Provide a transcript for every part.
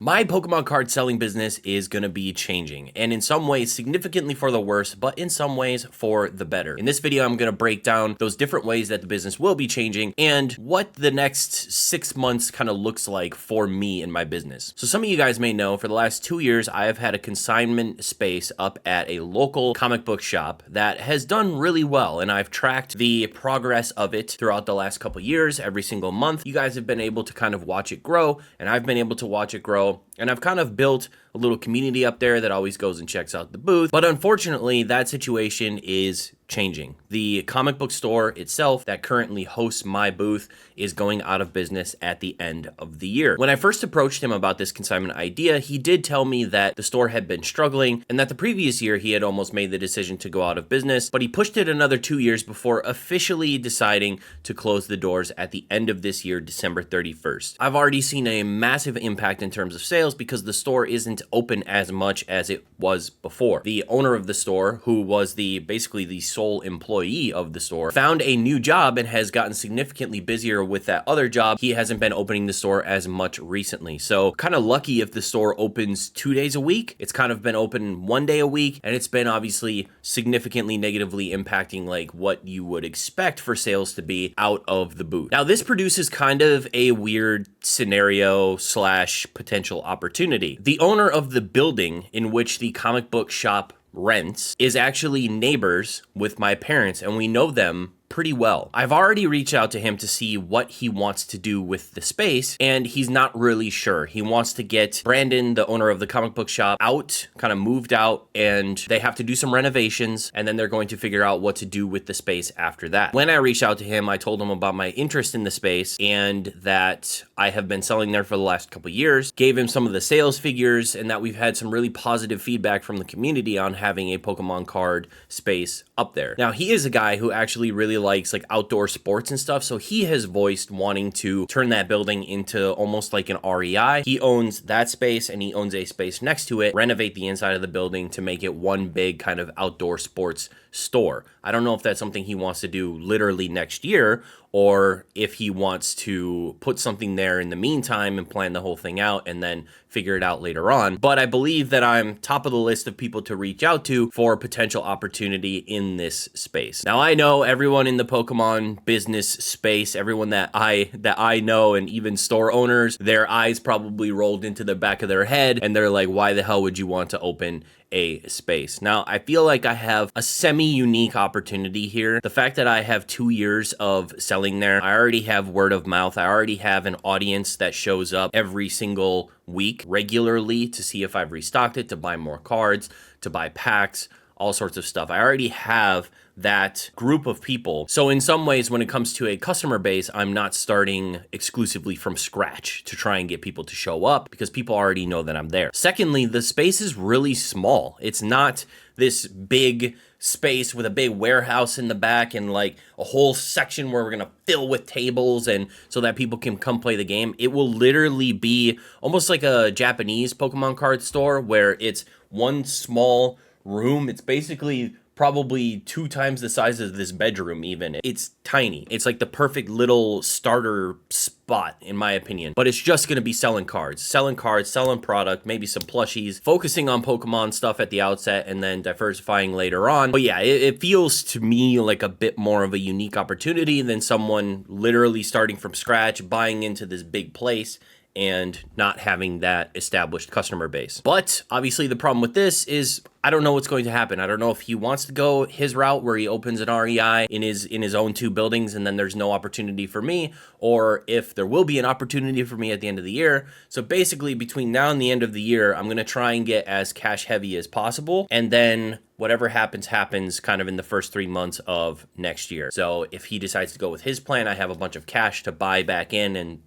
My Pokemon card selling business is going to be changing, and in some ways significantly for the worse, but in some ways for the better. In this video, I'm going to break down those different ways that the business will be changing and what the next 6 months kind of looks like for me and my business. So some of you guys may know, for the last 2 years, I have had a consignment space up at a local comic book shop that has done really well, and I've tracked the progress of it throughout the last couple years. Every single month, you guys have been able to kind of watch it grow, and I've been able to watch it grow. And I've kind of built a little community up there that always goes and checks out the booth. But unfortunately, that situation is changing. The comic book store itself that currently hosts my booth is going out of business at the end of the year. When I first approached him about this consignment idea, he did tell me that the store had been struggling and that the previous year he had almost made the decision to go out of business, but he pushed it another 2 years before officially deciding to close the doors at the end of this year, December 31st. I've already seen a massive impact in terms of sales because the store isn't open as much as it was before. The owner of the store, who was basically the sole employee of the store, found a new job and has gotten significantly busier with that other job. He hasn't been opening the store as much recently. So kind of lucky if the store opens 2 days a week. It's kind of been open 1 day a week, and it's been obviously significantly negatively impacting like what you would expect for sales to be out of the booth. Now this produces kind of a weird scenario slash potential opportunity. The owner of the building in which the comic book shop rents is actually neighbors with my parents, and we know them pretty well. I've already reached out to him to see what he wants to do with the space, and he's not really sure. He wants to get Brandon, the owner of the comic book shop, out, kind of moved out, and they have to do some renovations, and then they're going to figure out what to do with the space after that. When I reached out to him, I told him about my interest in the space and that I have been selling there for the last couple years, gave him some of the sales figures, and that we've had some really positive feedback from the community on having a Pokemon card space up there. Now, he is a guy who actually really likes like outdoor sports and stuff, so he has voiced wanting to turn that building into almost like an REI. He owns that space and he owns a space next to it, renovate the inside of the building to make it one big kind of outdoor sports store. I don't know if that's something he wants to do literally next year, or if he wants to put something there in the meantime and plan the whole thing out and then figure it out later on. But I believe that I'm top of the list of people to reach out to for potential opportunity in this space. Now, I know everyone in the Pokemon business space, everyone that I know, and even store owners, their eyes probably rolled into the back of their head and they're like, why the hell would you want to open a space? Now, I feel like I have a semi-unique opportunity here. The fact that I have 2 years of selling there, I already have word of mouth. I already have an audience that shows up every single week regularly to see if I've restocked it, to buy more cards, to buy packs, all sorts of stuff. I already have that group of people. So in some ways, when it comes to a customer base, I'm not starting exclusively from scratch to try and get people to show up because people already know that I'm there. Secondly, the space is really small. It's not this big space with a big warehouse in the back and like a whole section where we're gonna fill with tables and so that people can come play the game. It will literally be almost like a Japanese Pokemon card store where it's one small room. It's basically probably 2 times the size of this bedroom even. It's tiny. It's like the perfect little starter spot in my opinion. But it's just going to be selling cards, selling product, maybe some plushies, focusing on Pokemon stuff at the outset and then diversifying later on. But yeah, it feels to me like a bit more of a unique opportunity than someone literally starting from scratch, buying into this big place and not having that established customer base. But obviously the problem with this is I don't know what's going to happen. I don't know if he wants to go his route where he opens an REI in his own 2 buildings and then there's no opportunity for me, or if there will be an opportunity for me at the end of the year. So basically between now and the end of the year, I'm going to try and get as cash heavy as possible, and then whatever happens kind of in the first 3 months of next year. So if he decides to go with his plan, I have a bunch of cash to buy back in and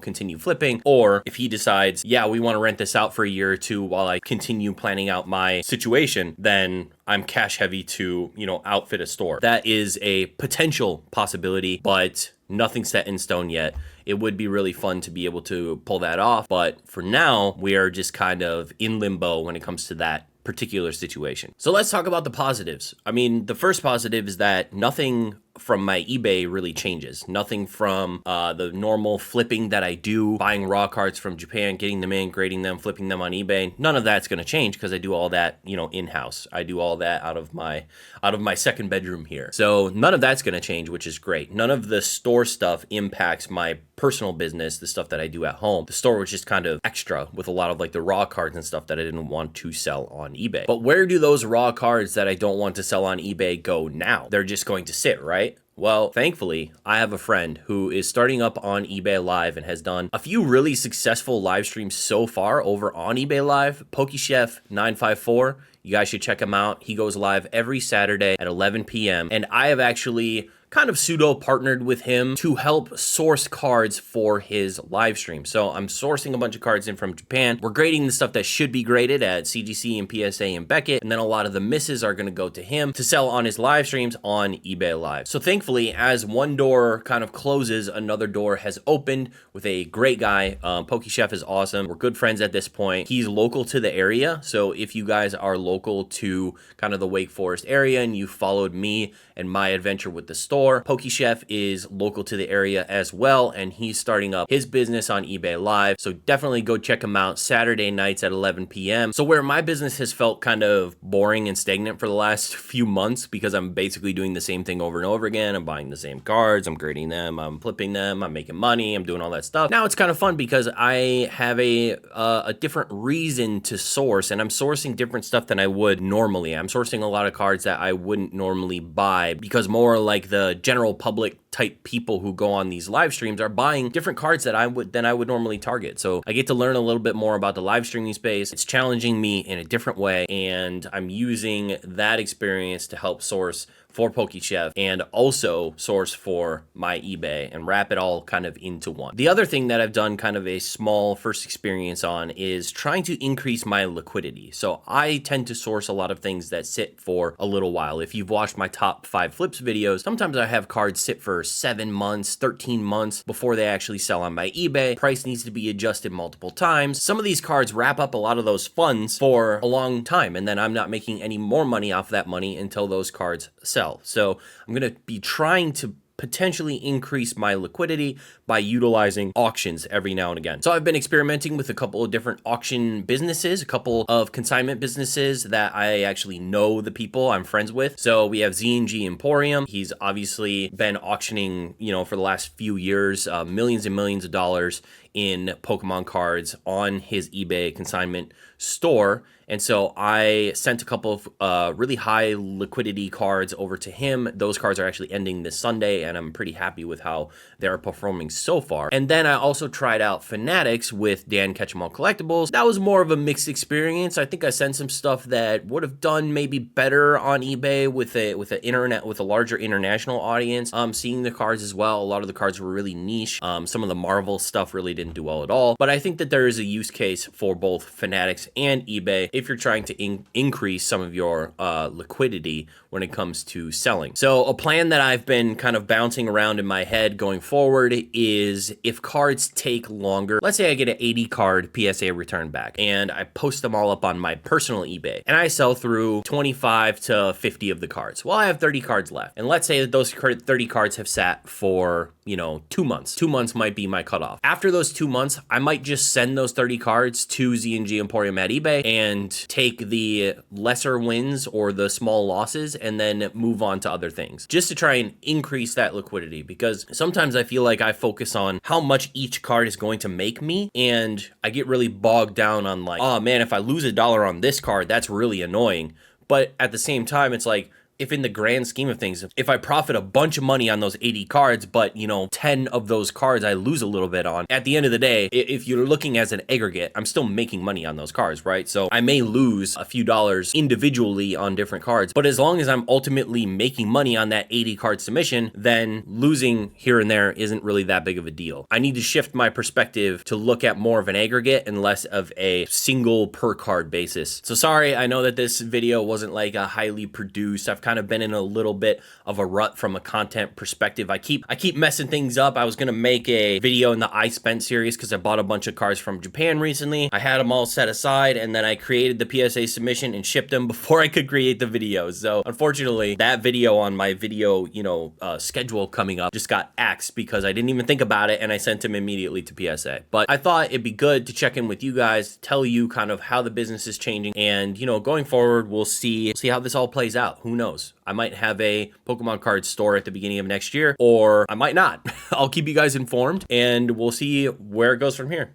continue flipping. Or if he decides, yeah, we want to rent this out for a year or 2 while I continue planning out my situation, then I'm cash heavy to, outfit a store. That is a potential possibility, but nothing set in stone yet. It would be really fun to be able to pull that off. But for now, we are just kind of in limbo when it comes to that particular situation. So let's talk about the positives. I mean, the first positive is that nothing from my eBay really changes. Nothing from the normal flipping that I do, buying raw cards from Japan, getting them in, grading them, flipping them on eBay. None of that's going to change because I do all that, in-house. I do all that out of my second bedroom here. So none of that's going to change, which is great. None of the store stuff impacts my personal business, the stuff that I do at home. The store was just kind of extra with a lot of like the raw cards and stuff that I didn't want to sell on eBay. But where do those raw cards that I don't want to sell on eBay go now? They're just going to sit, right? Well, thankfully, I have a friend who is starting up on eBay Live and has done a few really successful live streams so far over on eBay Live. PokeChef954. You guys should check him out. He goes live every Saturday at 11 p.m. And I have actually kind of pseudo partnered with him to help source cards for his live stream. So I'm sourcing a bunch of cards in from Japan. We're grading the stuff that should be graded at CGC and PSA and Beckett. And then a lot of the misses are going to go to him to sell on his live streams on eBay Live. So thankfully, as one door kind of closes, another door has opened with a great guy. PokeChef is awesome. We're good friends at this point. He's local to the area. So if you guys are local to kind of the Wake Forest area and you followed me and my adventure with the store, PokeChef is local to the area as well, and he's starting up his business on eBay Live. So definitely go check him out Saturday nights at 11 p.m. So where my business has felt kind of boring and stagnant for the last few months because I'm basically doing the same thing over and over again. I'm buying the same cards, I'm grading them, I'm flipping them, I'm making money, I'm doing all that stuff. Now it's kind of fun because I have a different reason to source, and I'm sourcing different stuff than I would normally. I'm sourcing a lot of cards that I wouldn't normally buy because more like the general public type people who go on these live streams are buying different cards that I would normally target. So I get to learn a little bit more about the live streaming space. It's challenging me in a different way, and I'm using that experience to help source for PokeChef and also source for my eBay and wrap it all kind of into one. The other thing that I've done kind of a small first experience on is trying to increase my liquidity. So I tend to source a lot of things that sit for a little while. If you've watched my top 5 flips videos, sometimes I have cards sit for 7 months, 13 months before they actually sell on my eBay. Price needs to be adjusted multiple times. Some of these cards wrap up a lot of those funds for a long time, and then I'm not making any more money off that money until those cards sell. So I'm going to be trying to potentially increase my liquidity by utilizing auctions every now and again. So I've been experimenting with a couple of different auction businesses, a couple of consignment businesses that I actually know the people I'm friends with. So we have Z&G Emporium. He's obviously been auctioning, for the last few years, millions and millions of dollars in Pokemon cards on his eBay consignment store. And so I sent a couple of really high liquidity cards over to him. Those cards are actually ending this Sunday, and I'm pretty happy with how they're performing so far. And then I also tried out Fanatics with Dan Ketchum Collectibles. That was more of a mixed experience. I think I sent some stuff that would have done maybe better on eBay with a larger international audience. Seeing the cards as well. A lot of the cards were really niche. Some of the Marvel stuff really didn't do well at all. But I think that there is a use case for both Fanatics and eBay if you're trying to increase some of your liquidity when it comes to selling. So a plan that I've been kind of bouncing around in my head going forward is if cards take longer, let's say I get an 80 card PSA return back and I post them all up on my personal eBay and I sell through 25 to 50 of the cards. Well, I have 30 cards left. And let's say that those 30 cards have sat for 2 months. 2 months might be my cutoff. After those 2 months, I might just send those 30 cards to Z&G Emporium at eBay and take the lesser wins or the small losses and then move on to other things just to try and increase that liquidity, because sometimes I feel like I focus on how much each card is going to make me and I get really bogged down on like, oh man, if I lose $1 on this card, that's really annoying. But at the same time, it's like, if in the grand scheme of things, if I profit a bunch of money on those 80 cards, but 10 of those cards I lose a little bit on, at the end of the day, if you're looking as an aggregate, I'm still making money on those cards, right? So I may lose a few dollars individually on different cards, but as long as I'm ultimately making money on that 80 card submission, then losing here and there isn't really that big of a deal. I need to shift my perspective to look at more of an aggregate and less of a single per card basis. So sorry, I know that this video wasn't like a highly produced. I've kind of been in a little bit of a rut from a content perspective. I keep messing things up. I was gonna make a video in the I Spent series because I bought a bunch of cars from Japan recently. I had them all set aside, and then I created the PSA submission and shipped them before I could create the video. So unfortunately, that video on my video, schedule coming up just got axed because I didn't even think about it, and I sent them immediately to PSA. But I thought it'd be good to check in with you guys, tell you kind of how the business is changing, and going forward, we'll see how this all plays out. Who knows? I might have a Pokemon card store at the beginning of next year, or I might not. I'll keep you guys informed, and we'll see where it goes from here.